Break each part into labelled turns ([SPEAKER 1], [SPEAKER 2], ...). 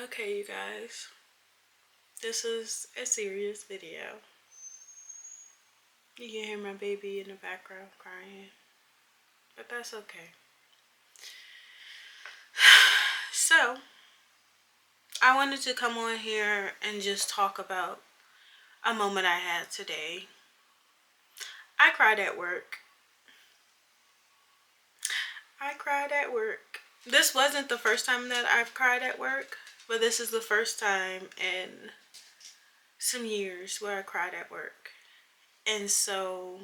[SPEAKER 1] Okay, you guys, this is a serious video. You can hear my baby in the background crying, but that's okay. So, I wanted to come on here and just talk about a moment I had today. I cried at work. I cried at work. This wasn't the first time that I've cried at work, but this is the first time in some years where I cried at work. And so,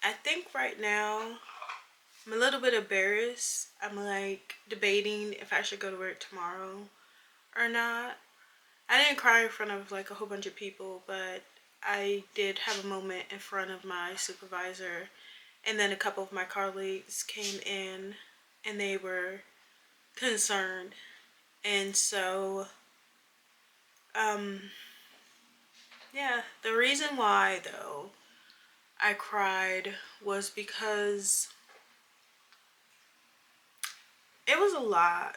[SPEAKER 1] I think right now I'm a little bit embarrassed. I'm like debating if I should go to work tomorrow or not. I didn't cry in front of like a whole bunch of people, but I did have a moment in front of my supervisor, and then a couple of my colleagues came in and they were concerned. And so, um, yeah, the reason why though I cried was because it was a lot.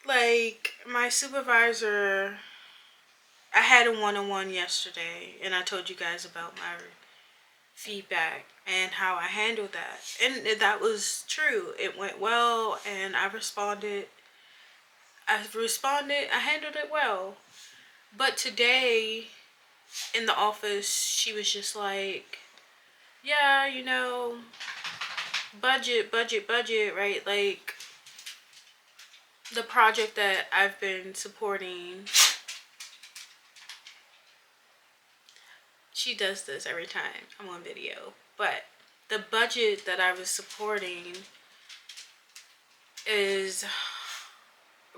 [SPEAKER 1] Like, my supervisor, I had a one-on-one yesterday, and I told you guys about my feedback and how I handled that. And that was true. It went well, and I handled it well. But today in the office, she was just like, yeah, budget, right? Like, the project that I've been supporting, she does this every time I'm on video, but the budget that I was supporting is,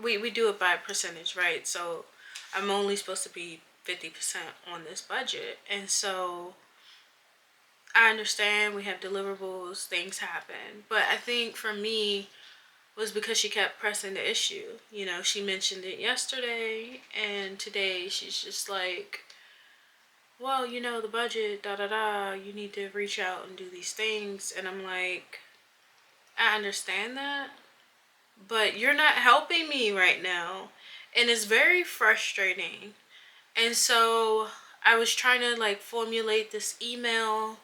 [SPEAKER 1] we do it by percentage, right? So I'm only supposed to be 50% on this budget. And so I understand we have deliverables, things happen. But I think for me was because she kept pressing the issue. She mentioned it yesterday, and today she's just like, well, the budget, da da da, you need to reach out and do these things. And I'm like, I understand that, but you're not helping me right now. And it's very frustrating. And so I was trying to like formulate this email,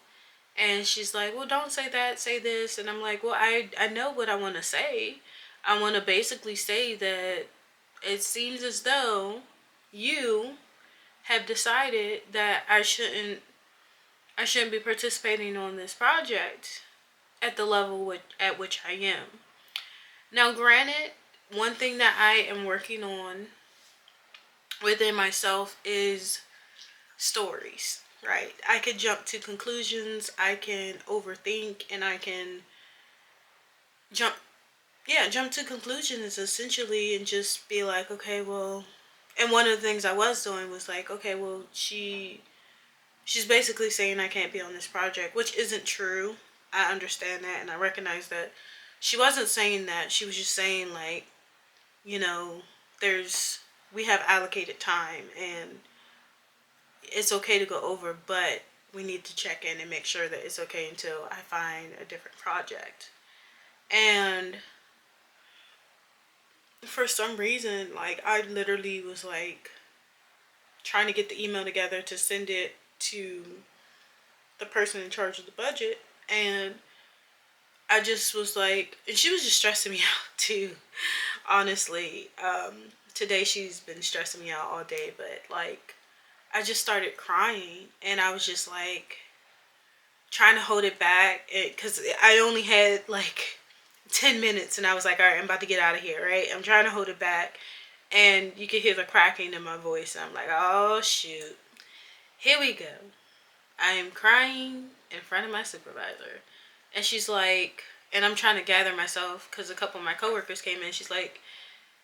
[SPEAKER 1] and she's like, well, don't say that, say this. And I'm like, well, I know what I want to say. I want to basically say that it seems as though you have decided that I shouldn't be participating on this project at the level at which I am. Now, granted, one thing that I am working on within myself is stories, right? I could jump to conclusions, I can overthink, and I can jump, yeah, jump to conclusions essentially and just be like, okay, well, and one of the things I was doing was like, okay, well, she's basically saying I can't be on this project, which isn't true. I understand that and I recognize that. She wasn't saying that. She was just saying like, you know, there's we have allocated time and it's okay to go over, but we need to check in and make sure that it's okay until I find a different project. And for some reason, like I literally was like trying to get the email together to send it to the person in charge of the budget, and I just was like, and she was just stressing me out too, honestly. Today she's been stressing me out all day, but like, I just started crying, and I was just like, trying to hold it back, because I only had like 10 minutes, and I was like, all right, I'm about to get out of here, right? I'm trying to hold it back, and you could hear the cracking in my voice. And I'm like, oh, shoot. Here we go. I am crying in front of my supervisor. And she's like, and I'm trying to gather myself because a couple of my coworkers came in. She's like,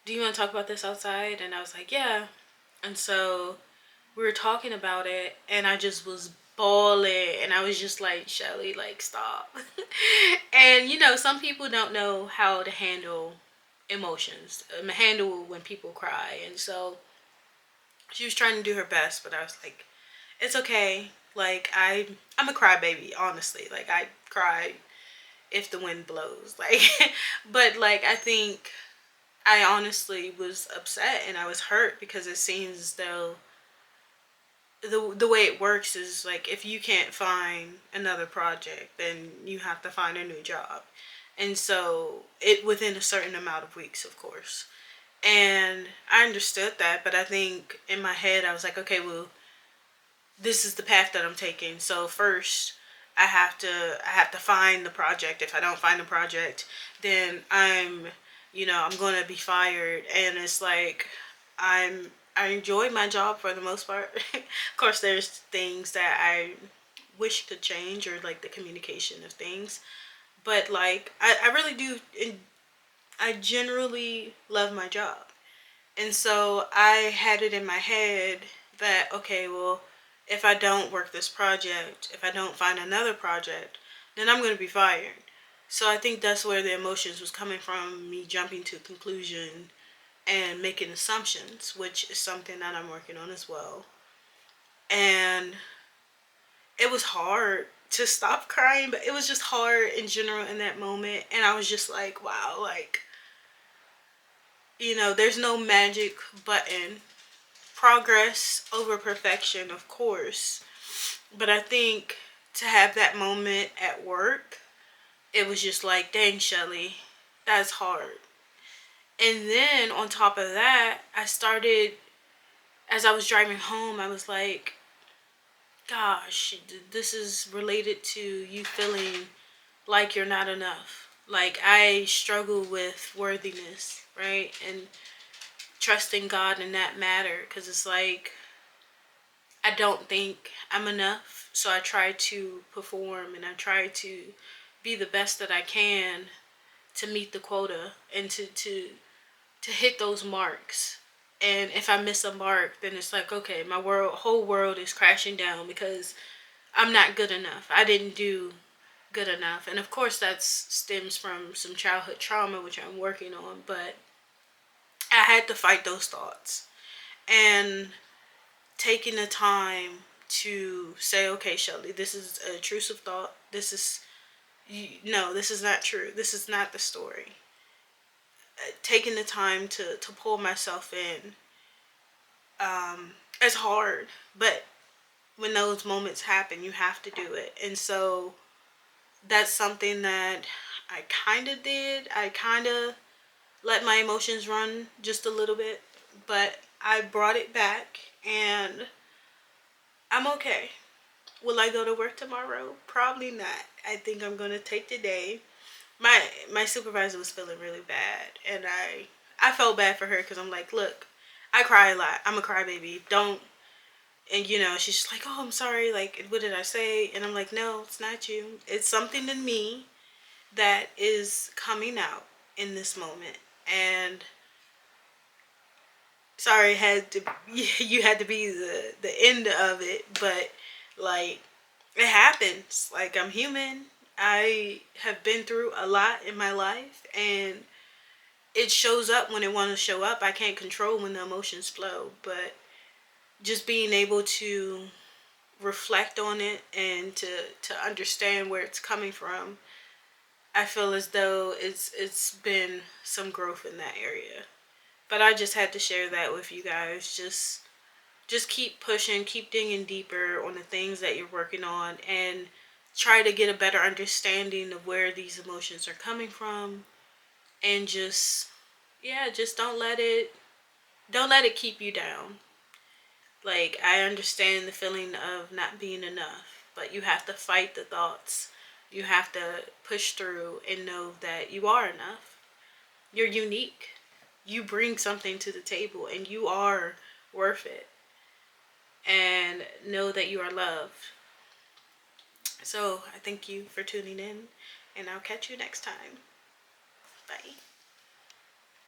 [SPEAKER 1] do you want to talk about this outside? And I was like, yeah. And so we were talking about it, and I just was bawling, and I was just like, Shelly, like, stop. And some people don't know how to handle emotions, handle when people cry. And so she was trying to do her best, but I was like, it's okay. Like, I'm a crybaby, honestly. Like, I cry if the wind blows. Like, but like, I think I honestly was upset and I was hurt because it seems as though the way it works is like if you can't find another project, then you have to find a new job. And so it within a certain amount of weeks, of course. And I understood that, but I think in my head I was like, okay, well, this is the path that I'm taking. So first, I have to find the project. If I don't find the project, then I'm going to be fired. And it's like I enjoy my job for the most part. Of course, there's things that I wish could change, or like the communication of things. But like I really do. I generally love my job. And so I had it in my head that, okay, well, if I don't work this project, if I don't find another project, then I'm going to be fired. So I think that's where the emotions was coming from, me jumping to conclusion and making assumptions, which is something that I'm working on as well. And it was hard to stop crying, but it was just hard in general in that moment. And I was just like, wow, like, there's no magic button. Progress over perfection, of course. But I think to have that moment at work, it was just like, dang, Shelly, that's hard. And then on top of that, as I was driving home, I was like, gosh, this is related to you feeling like you're not enough. Like, I struggle with worthiness, right? And trusting God in that matter, because it's like, I don't think I'm enough. So I try to perform and I try to be the best that I can to meet the quota and to hit those marks. And if I miss a mark, then it's like, okay, my whole world is crashing down because I'm not good enough. I didn't do good enough. And of course that stems from some childhood trauma, which I'm working on, but I had to fight those thoughts. And taking the time to say, okay, Shelly, this is a intrusive thought. No, this is not true. This is not the story. Taking the time to pull myself in, it's hard, but when those moments happen, you have to do it. And so that's something that I kind of did. I kind of let my emotions run just a little bit, but I brought it back and I'm okay. Will I go to work tomorrow? Probably not. I think I'm gonna take the day. My supervisor was feeling really bad, and I felt bad for her because I'm like, look, I cry a lot. I'm a crybaby. Don't. And she's just like, oh, I'm sorry. Like, what did I say? And I'm like, no, it's not you. It's something in me that is coming out in this moment. And sorry, had to you had to be the end of it, but like it happens. Like, I'm human. I have been through a lot in my life, and it shows up when it wants to show up. I can't control when the emotions flow, but just being able to reflect on it and to understand where it's coming from, I feel as though it's been some growth in that area. But I just had to share that with you guys. Just keep pushing, keep digging deeper on the things that you're working on, and try to get a better understanding of where these emotions are coming from. And just, yeah, just don't let it keep you down. Like, I understand the feeling of not being enough, but you have to fight the thoughts. You have to push through and know that you are enough. You're unique. You bring something to the table and you are worth it. And know that you are loved. So I thank you for tuning in, and I'll catch you next time. Bye.